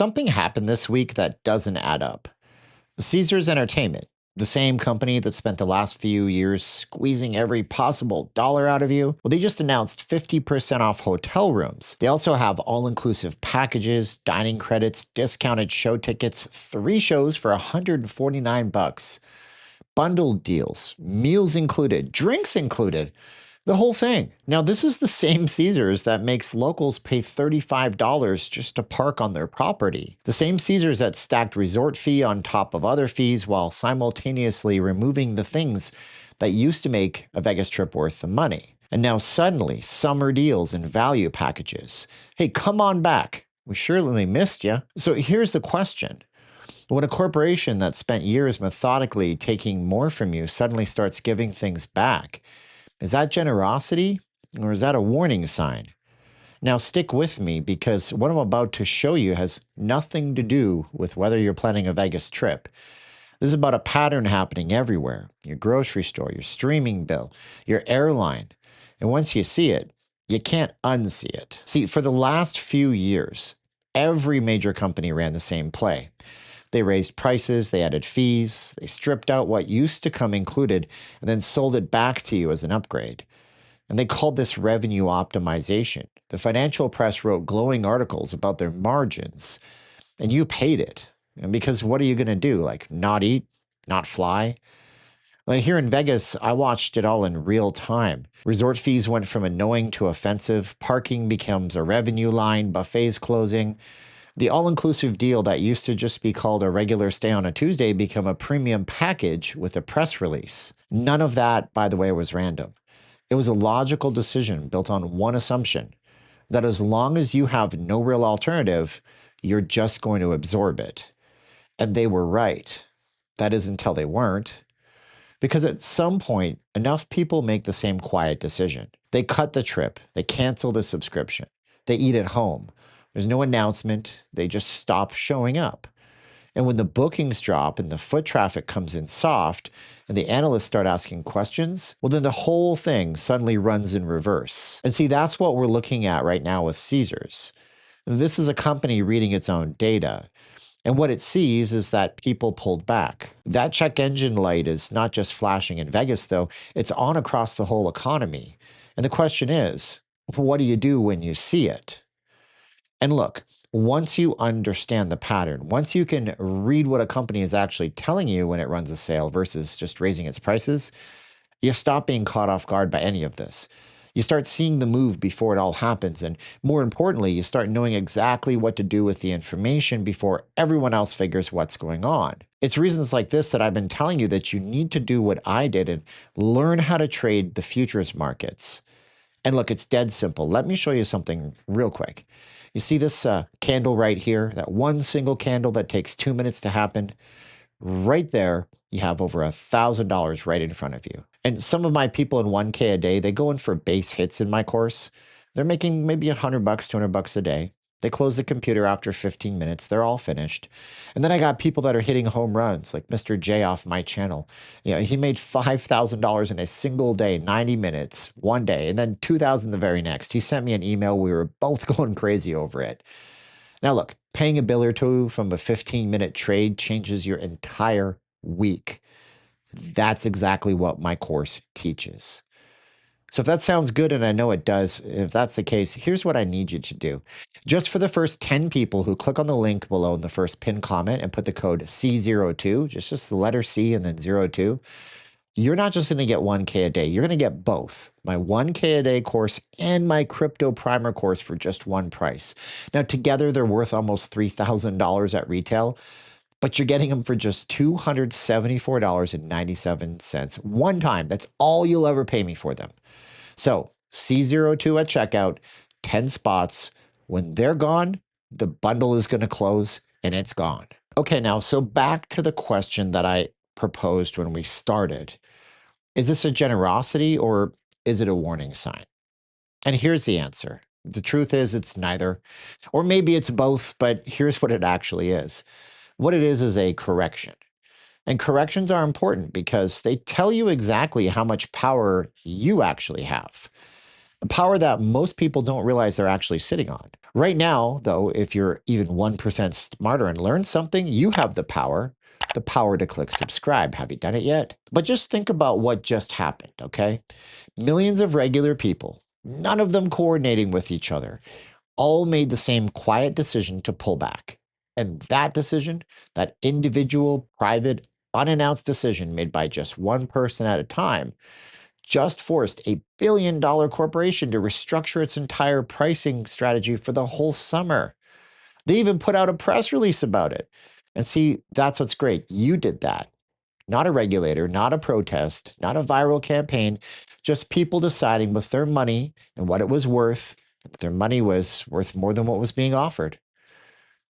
something happened this week that doesn't add up. Caesars Entertainment, the same company that spent the last few years squeezing every possible dollar out of you, well, they just announced 50% off hotel rooms. They also have all-inclusive packages, dining credits, discounted show tickets, 3 shows for $149, bundled deals, meals included, drinks included. The whole thing. Now, this is the same Caesars that makes locals pay $35 just to park on their property. The same Caesars that stacked resort fee on top of other fees while simultaneously removing the things that used to make a Vegas trip worth the money. And now suddenly, summer deals and value packages. Hey, come on back. We surely missed you. So here's the question. When a corporation that spent years methodically taking more from you suddenly starts giving things back, is that generosity or is that a warning sign? Now stick with me because what I'm about to show you has nothing to do with whether you're planning a Vegas trip. This is about a pattern happening everywhere. Your grocery store, your streaming bill, your airline. And once you see it, you can't unsee it. See, for the last few years, every major company ran the same play. They raised prices, they added fees, they stripped out what used to come included, and then sold it back to you as an upgrade. And they called this revenue optimization. The financial press wrote glowing articles about their margins, and you paid it. And because what are you going to do? Like not eat, not fly? Well, here in Vegas, I watched it all in real time. Resort fees went from annoying to offensive, parking becomes a revenue line, buffets closing. The all-inclusive deal that used to just be called a regular stay on a Tuesday became a premium package with a press release. None of that, by the way, was random. It was a logical decision built on one assumption, that as long as you have no real alternative, you're just going to absorb it. And they were right. That is until they weren't. Because at some point, enough people make the same quiet decision. They cut the trip. They cancel the subscription. They eat at home. There's no announcement. They just stop showing up. And when the bookings drop and the foot traffic comes in soft and the analysts start asking questions, well, then the whole thing suddenly runs in reverse. And see, that's what we're looking at right now with Caesars. This is a company reading its own data. And what it sees is that people pulled back. That check engine light is not just flashing in Vegas, though. It's on across the whole economy. And the question is, what do you do when you see it? And look, once you understand the pattern, once you can read what a company is actually telling you when it runs a sale versus just raising its prices, you stop being caught off guard by any of this. You start seeing the move before it all happens. And more importantly, you start knowing exactly what to do with the information before everyone else figures what's going on. It's reasons like this that I've been telling you that you need to do what I did and learn how to trade the futures markets. And look, it's dead simple. Let me show you something real quick. You see this candle right here, that one single candle that takes 2 minutes to happen? Right there, you have over $1,000 right in front of you. And some of my people in 1K a day, they go in for base hits in my course. They're making maybe $100, $200 a day. They close the computer after 15 minutes. They're all finished. And then I got people that are hitting home runs, like Mr. J off my channel. You know, he made $5,000 in a single day, 90 minutes, one day, and then $2,000 the very next. He sent me an email. We were both going crazy over it. Now look, paying a bill or two from a 15-minute trade changes your entire week. That's exactly what my course teaches. So if that sounds good, and I know it does, if that's the case, here's what I need you to do. Just for the first 10 people who click on the link below in the first pinned comment and put the code C02, just the letter C and then 02, you're not just going to get 1K a day. You're going to get both, my 1K a day course and my crypto primer course for just one price. Now, together, they're worth almost $3,000 at retail, but you're getting them for just $274.97 one time. That's all you'll ever pay me for them. So C02 at checkout, 10 spots. When they're gone, the bundle is going to close and it's gone. Okay, now, so back to the question that I proposed when we started. Is this a generosity or is it a warning sign? And here's the answer. The truth is it's neither, or maybe it's both, but here's what it actually is. What it is a correction. And corrections are important because they tell you exactly how much power you actually have. a power that most people don't realize they're actually sitting on. Right now, though, if you're even 1% smarter and learn something, you have the power to click subscribe. Have you done it yet? But just think about what just happened, okay? Millions of regular people, none of them coordinating with each other, all made the same quiet decision to pull back. And that decision, that individual, private, unannounced decision made by just one person at a time, just forced a $1 billion corporation to restructure its entire pricing strategy for the whole summer. They even put out a press release about it. And see, that's what's great. You did that. Not a regulator, not a protest, not a viral campaign, just people deciding with their money and what it was worth. Their money was worth more than what was being offered.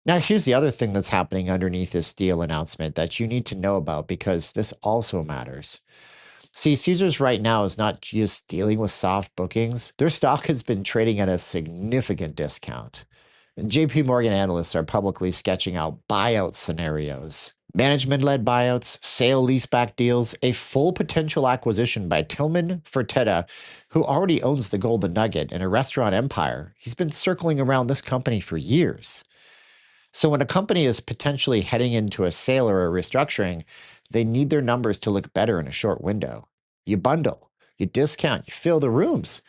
Now, here's the other thing that's happening underneath this deal announcement that you need to know about because this also matters. See, Caesars right now is not just dealing with soft bookings. Their stock has been trading at a significant discount. And JP Morgan analysts are publicly sketching out buyout scenarios. Management-led buyouts, sale leaseback deals, a full potential acquisition by Tillman Fertitta, who already owns the Golden Nugget and a restaurant empire. He's been circling around this company for years. So when a company is potentially heading into a sale or a restructuring, they need their numbers to look better in a short window. You bundle, you discount, you fill the rooms,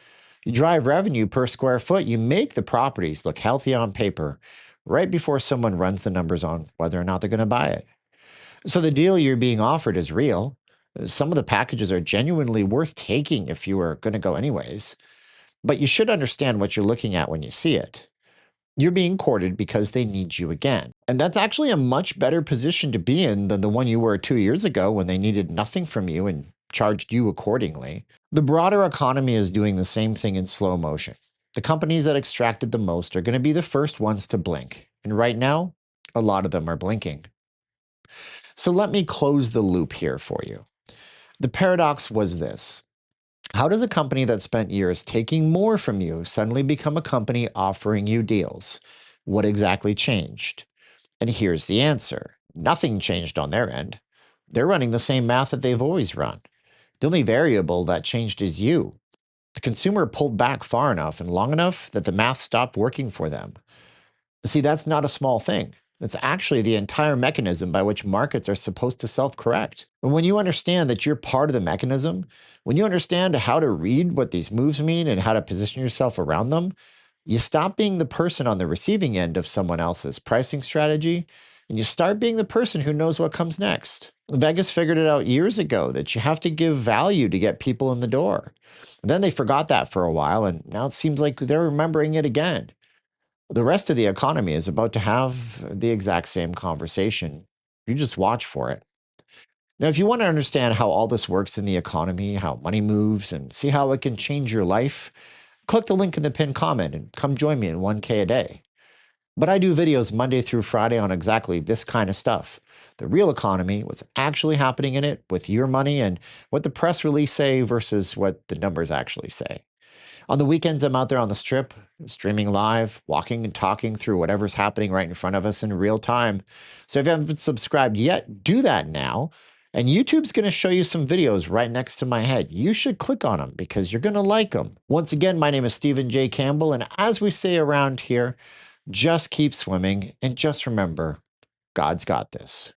you drive revenue per square foot, you make the properties look healthy on paper right before someone runs the numbers on whether or not they're going to buy it. So the deal you're being offered is real. Some of the packages are genuinely worth taking if you were going to go anyways. But you should understand what you're looking at when you see it. You're being courted because they need you again. And that's actually a much better position to be in than the one you were 2 years ago when they needed nothing from you and charged you accordingly. The broader economy is doing the same thing in slow motion. The companies that extracted the most are going to be the first ones to blink. And right now, a lot of them are blinking. So let me close the loop here for you. The paradox was this. How does a company that spent years taking more from you suddenly become a company offering you deals? What exactly changed? And here's the answer. Nothing changed on their end. They're running the same math that they've always run. The only variable that changed is you. The consumer pulled back far enough and long enough that the math stopped working for them. See, that's not a small thing. That's actually the entire mechanism by which markets are supposed to self-correct. And when you understand that you're part of the mechanism, when you understand how to read what these moves mean and how to position yourself around them, you stop being the person on the receiving end of someone else's pricing strategy, and you start being the person who knows what comes next. Vegas figured it out years ago that you have to give value to get people in the door. And then they forgot that for a while, and now it seems like they're remembering it again. The rest of the economy is about to have the exact same conversation. You just watch for it. Now, if you want to understand how all this works in the economy, how money moves, and see how it can change your life, click the link in the pinned comment and come join me in 1K a day. But I do videos Monday through Friday on exactly this kind of stuff. The real economy, what's actually happening in it with your money, and what the press release say versus what the numbers actually say. On the weekends, I'm out there on the strip, streaming live, walking and talking through whatever's happening right in front of us in real time. So if you haven't subscribed yet, do that now. And YouTube's going to show you some videos right next to my head. You should click on them because you're going to like them. Once again, my name is Stephen J. Campbell, and as we say around here, just keep swimming and just remember, God's got this.